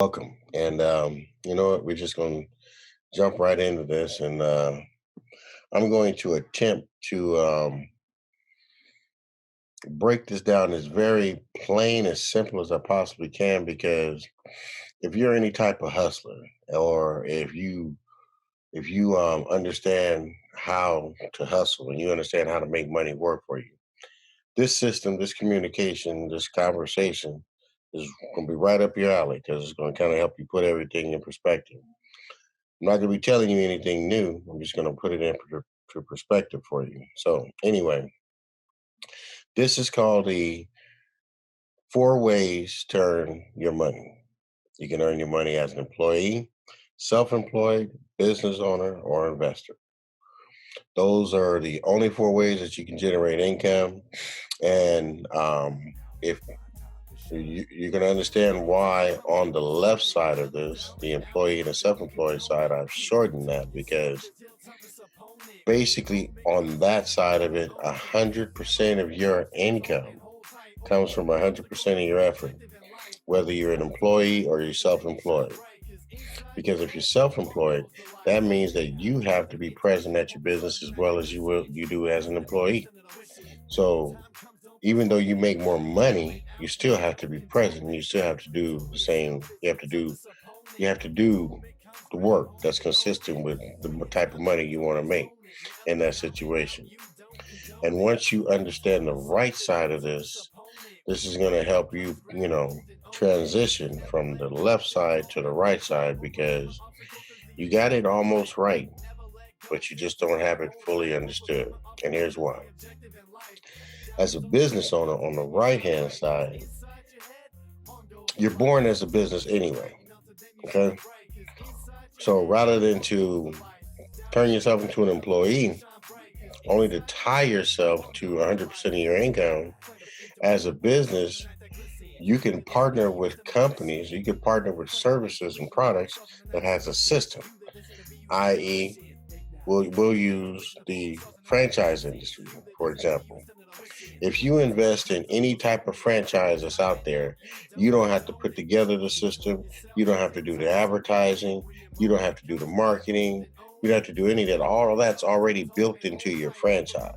Welcome. And you know what? We're just going to jump right into this. And I'm going to attempt to break this down as very plain, as simple as I possibly can. Because if you're any type of hustler, or if you understand how to hustle and you understand how to make money work for you, this system, this communication, this conversation is going to be right up your alley because it's going to kind of help you put everything in perspective. I'm not going to be telling you anything new. I'm just going to put it in perspective for you. So, anyway, this is called the four ways to earn your money. You can earn your money as an employee, self employed, business owner, or investor. Those are the only four ways that you can generate income. And if you're going to understand why on the left side of this, the employee and the self employed side, I've shortened that because basically on that side of it, 100% of your income comes from 100% of your effort, whether you're an employee or you're self-employed. Because if you're self-employed, that means that you have to be present at your business as well as you do as an employee. So even though you make more money, you still have to be present. You still have to do the same. You have to do the work that's consistent with the type of money you want to make in that situation. And once you understand the right side of this, this is going to help you, transition from the left side to the right side because you got it almost right, but you just don't have it fully understood. And here's why. As a business owner on the right hand side, you're born as a business anyway. Okay. So rather than to turn yourself into an employee, only to tie yourself to 100% of your income as a business, you can partner with companies, you can partner with services and products that has a system, i.e., we'll use the franchise industry, for example. If you invest in any type of franchise that's out there, you don't have to put together the system, you don't have to do the advertising, you don't have to do the marketing, you don't have to do any of that. All of that's already built into your franchise.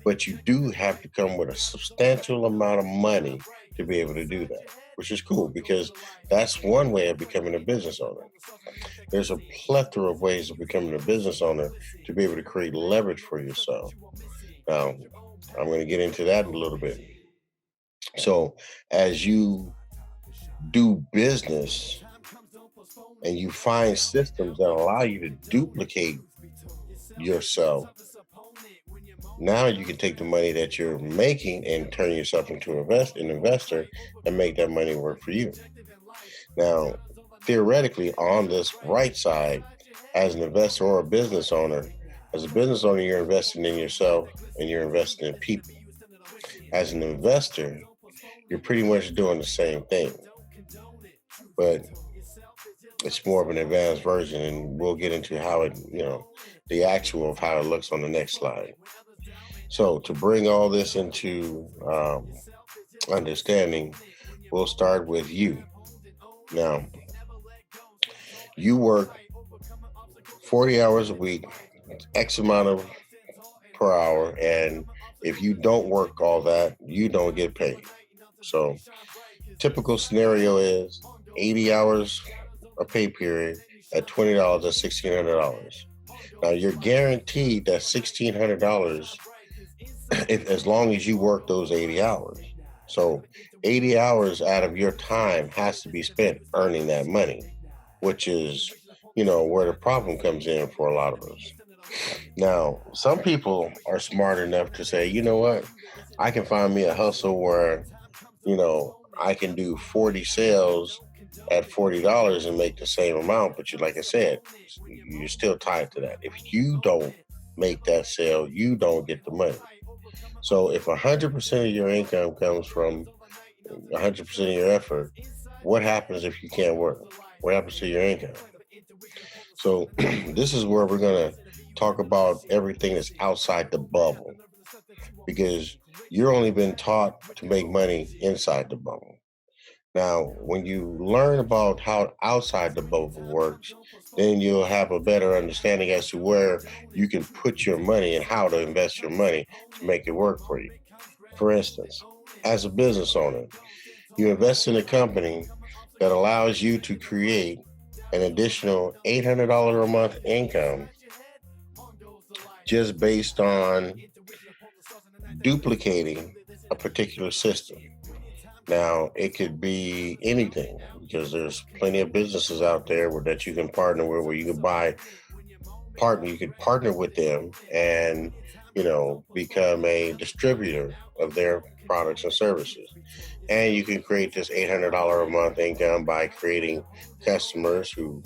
But you do have to come with a substantial amount of money to be able to do that, which is cool because that's one way of becoming a business owner. There's a plethora of ways of becoming a business owner to be able to create leverage for yourself. Now, I'm going to get into that in a little bit. So, as you do business and you find systems that allow you to duplicate yourself, now you can take the money that you're making and turn yourself into an investor and make that money work for you. Now, theoretically, on this right side, as an investor or a business owner, as a business owner, you're investing in yourself and you're investing in people. As an investor, you're pretty much doing the same thing, but it's more of an advanced version, and we'll get into how the actual of how it looks on the next slide. So, to bring all this into understanding, we'll start with you. Now, you work 40 hours a week, X amount of per hour, and if you don't work all that, you don't get paid. So, typical scenario is 80 hours a pay period at $20 at $1,600. Now, you're guaranteed that $1,600 as long as you work those 80 hours. So 80 hours out of your time has to be spent earning that money, which is, where the problem comes in for a lot of us. Now, some people are smart enough to say, you know what, I can find me a hustle where, I can do 40 sales at $40 and make the same amount. But like I said, you're still tied to that. If you don't make that sale, you don't get the money. So if 100% of your income comes from 100% of your effort, what happens if you can't work? What happens to your income? So this is where we're going to talk about everything that's outside the bubble because you're only been taught to make money inside the bubble. Now, when you learn about how outside the bubble works, then you'll have a better understanding as to where you can put your money and how to invest your money to make it work for you. For instance, as a business owner, you invest in a company that allows you to create an additional $800 a month income just based on duplicating a particular system. Now, it could be anything because there's plenty of businesses out there that you can partner with where you can you could partner with them and, become a distributor of their products and services. And you can create this $800 a month income by creating customers who,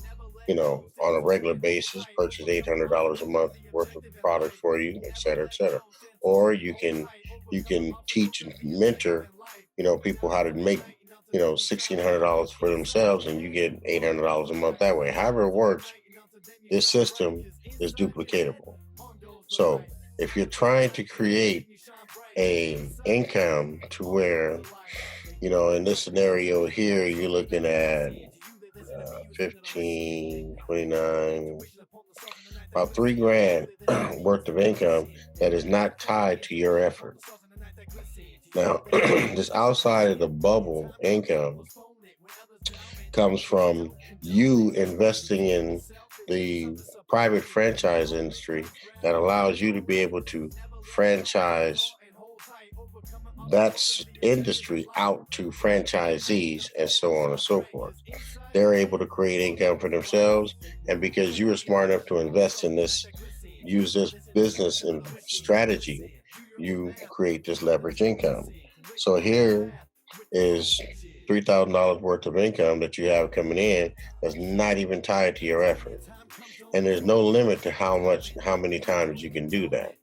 on a regular basis purchase $800 a month worth of product for you, et cetera, et cetera. Or you can teach and mentor, people how to make, $1,600 for themselves, and you get $800 a month that way. However it works, this system is duplicatable. So if you're trying to create a income to where, in this scenario here, you're looking at 15, 29, about 3 grand worth of income that is not tied to your effort. Now, this outside of the bubble income comes from you investing in the private franchise industry that allows you to be able to franchise that industry out to franchisees and so on and so forth. They're able to create income for themselves. And because you were smart enough to invest in this, use this business and strategy, you create this leverage income. So here is $3,000 worth of income that you have coming in that's not even tied to your effort. And there's no limit to how many times you can do that.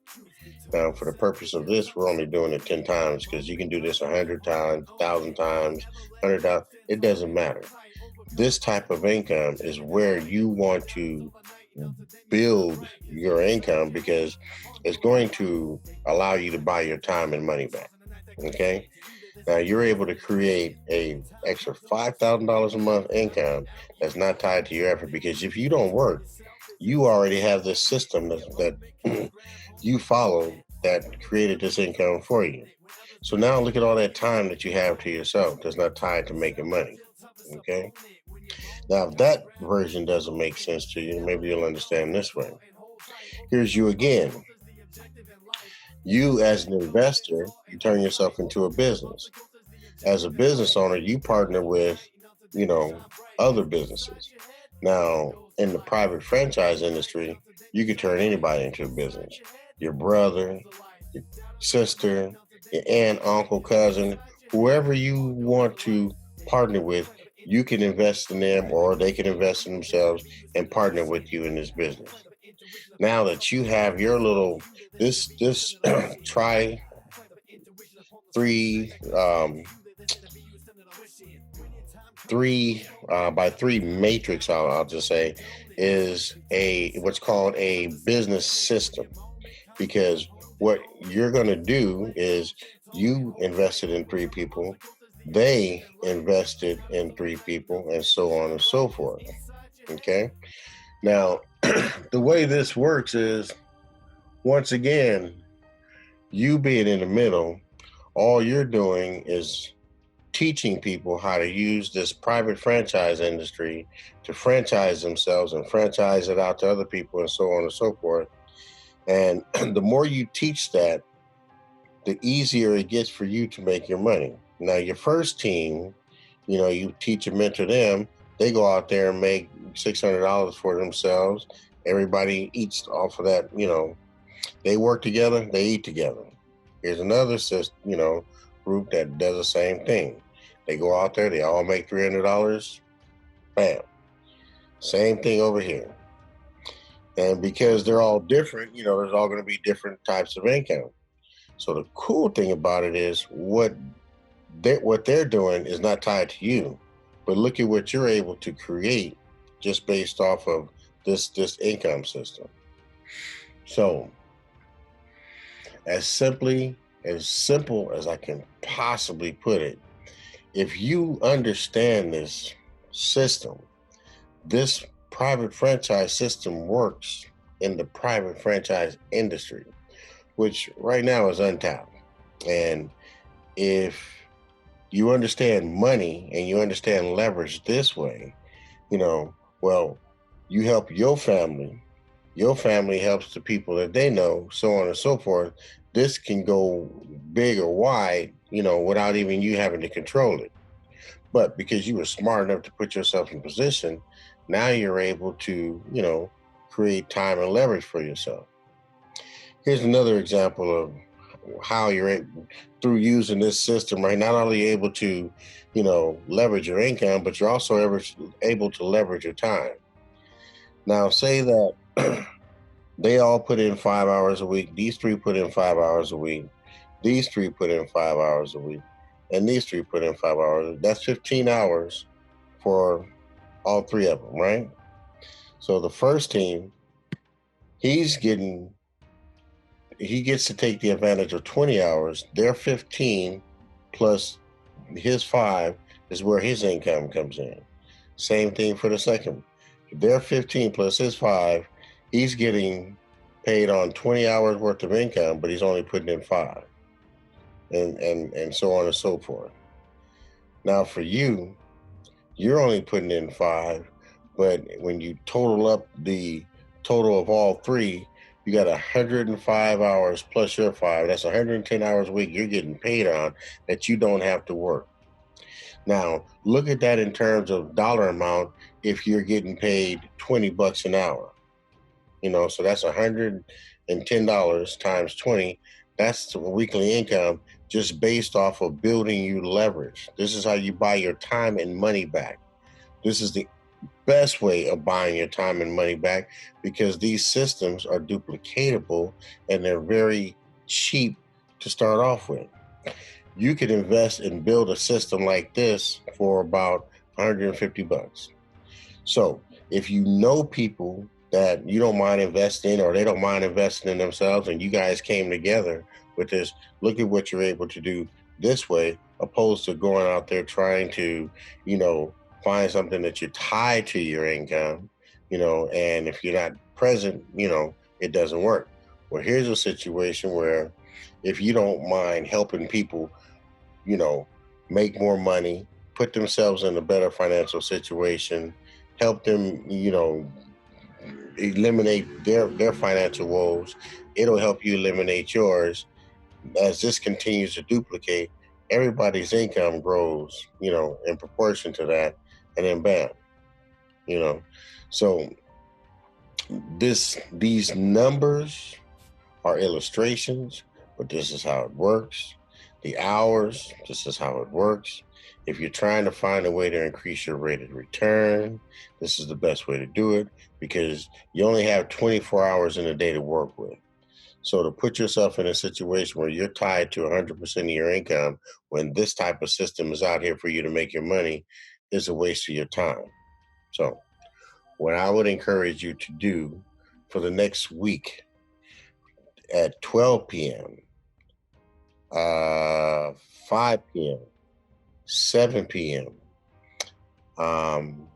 Now, for the purpose of this, we're only doing it 10 times because you can do this 100 times, 1,000 times, 100 times. It doesn't matter. This type of income is where you want to build your income because it's going to allow you to buy your time and money back. Okay. Now you're able to create a extra $5,000 a month income that's not tied to your effort because if you don't work, you already have this system that you follow that created this income for you. So now look at all that time that you have to yourself that's not tied to making money. Okay. Now, if that version doesn't make sense to you, maybe you'll understand this way. Here's you again. You, as an investor, you turn yourself into a business. As a business owner, you partner with, you know, other businesses. Now, in the private franchise industry, you can turn anybody into a business. Your brother, your sister, your aunt, uncle, cousin, whoever you want to partner with, you can invest in them or they can invest in themselves and partner with you in this business. Now that you have your little this try three three by three matrix, I'll just say, is a what's called a business system because what you're going to do is you invested in three people, they invested in three people, and so on and so forth. Okay. Now, the way this works is once again, you being in the middle, all you're doing is teaching people how to use this private franchise industry to franchise themselves and franchise it out to other people and so on and so forth. And the more you teach that, the easier it gets for you to make your money. Now, your first team, you teach and mentor them, they go out there and make $600 for themselves. Everybody eats off of that, they work together, they eat together. Here's another system, group that does the same thing. They go out there, they all make $300, bam. Same thing over here. And because they're all different, there's all going to be different types of income. So the cool thing about it is what they're doing is not tied to you, but look at what you're able to create just based off of this income system. So as simple as I can possibly put it, If you understand this system, this private franchise system works in the private franchise industry, which right now is untapped. And if you understand money and you understand leverage this way, well, you help your family helps the people that they know, so on and so forth. This can go big or wide, without even you having to control it. But because you were smart enough to put yourself in position, now you're able to, create time and leverage for yourself. Here's another example of how you're through using this system, right? Not only able to, leverage your income, but you're also able to leverage your time. Now, say that they all put in 5 hours a week. These three put in 5 hours a week. These three put in 5 hours a week. And these three put in 5 hours. That's 15 hours for all three of them, right? So the first team, he's getting he gets to take the advantage of 20 hours. Their 15 plus his 5 is where his income comes in. Same thing for the second. Their 15 plus his 5, he's getting paid on 20 hours worth of income, but he's only putting in 5. And so on and so forth. Now for you, you're only putting in 5, but when you total up the total of all three, you got 105 hours plus your 5. That's 110 hours a week you're getting paid on that you don't have to work. Now, look at that in terms of dollar amount. If you're getting paid $20 an hour, so that's $110 times 20. That's the weekly income just based off of building you leverage. This is how you buy your time and money back. This is the best way of buying your time and money back because these systems are duplicatable and they're very cheap to start off with. You could invest and build a system like this for about $150. So if you know people that you don't mind investing or they don't mind investing in themselves and you guys came together with this, look at what you're able to do this way, opposed to going out there trying to, find something that you're tied to your income, and if you're not present, it doesn't work. Well, here's a situation where if you don't mind helping people, you know, make more money, put themselves in a better financial situation, help them, eliminate their financial woes. It'll help you eliminate yours. As this continues to duplicate, everybody's income grows, in proportion to that, and then bam, you know. So these numbers are illustrations, but this is how it works. The hours, this is how it works. If you're trying to find a way to increase your rate of return, this is the best way to do it because you only have 24 hours in a day to work with. So to put yourself in a situation where you're tied to 100% of your income when this type of system is out here for you to make your money is a waste of your time. So what I would encourage you to do for the next week at 12 p.m., 5 p.m., 7 p.m., um,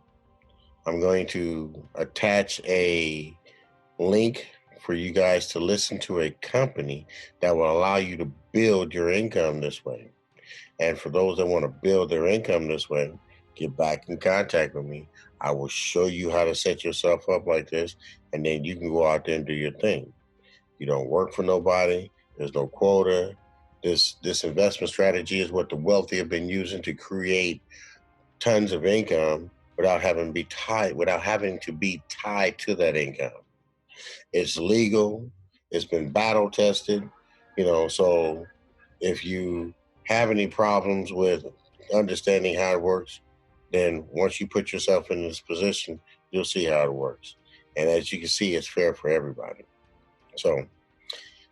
I'm going to attach a link for you guys to listen to a company that will allow you to build your income this way. And for those that want to build their income this way, get back in contact with me. I will show you how to set yourself up like this, and then you can go out there and do your thing. You don't work for nobody. There's no quota. This investment strategy is what the wealthy have been using to create tons of income without having to be tied to that income. It's legal. It's been battle tested. So if you have any problems with understanding how it works, then once you put yourself in this position, you'll see how it works. And as you can see, it's fair for everybody. So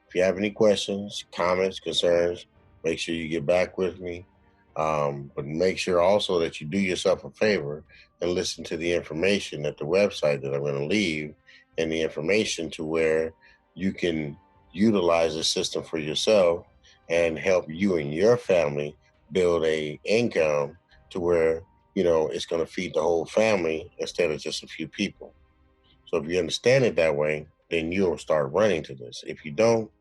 if you have any questions, comments, concerns, make sure you get back with me. But make sure also that you do yourself a favor and listen to the information at the website that I'm going to leave and the information to where you can utilize the system for yourself and help you and your family build a income to where, it's going to feed the whole family instead of just a few people. So if you understand it that way, then you'll start running to this. If you don't,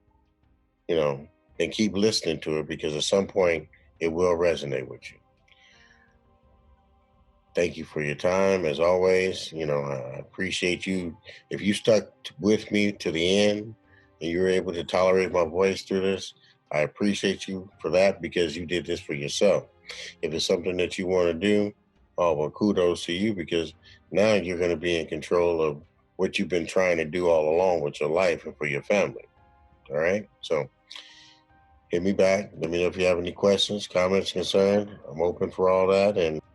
you know, then keep listening to it, because at some point it will resonate with you. Thank you for your time, as always. I appreciate you. If you stuck with me to the end and you were able to tolerate my voice through this, I appreciate you for that, because you did this for yourself. If it's something that you want to do, oh, well, kudos to you, because now you're going to be in control of what you've been trying to do all along with your life and for your family. All right. So hit me back. Let me know if you have any questions, comments, concerns. I'm open for all that. And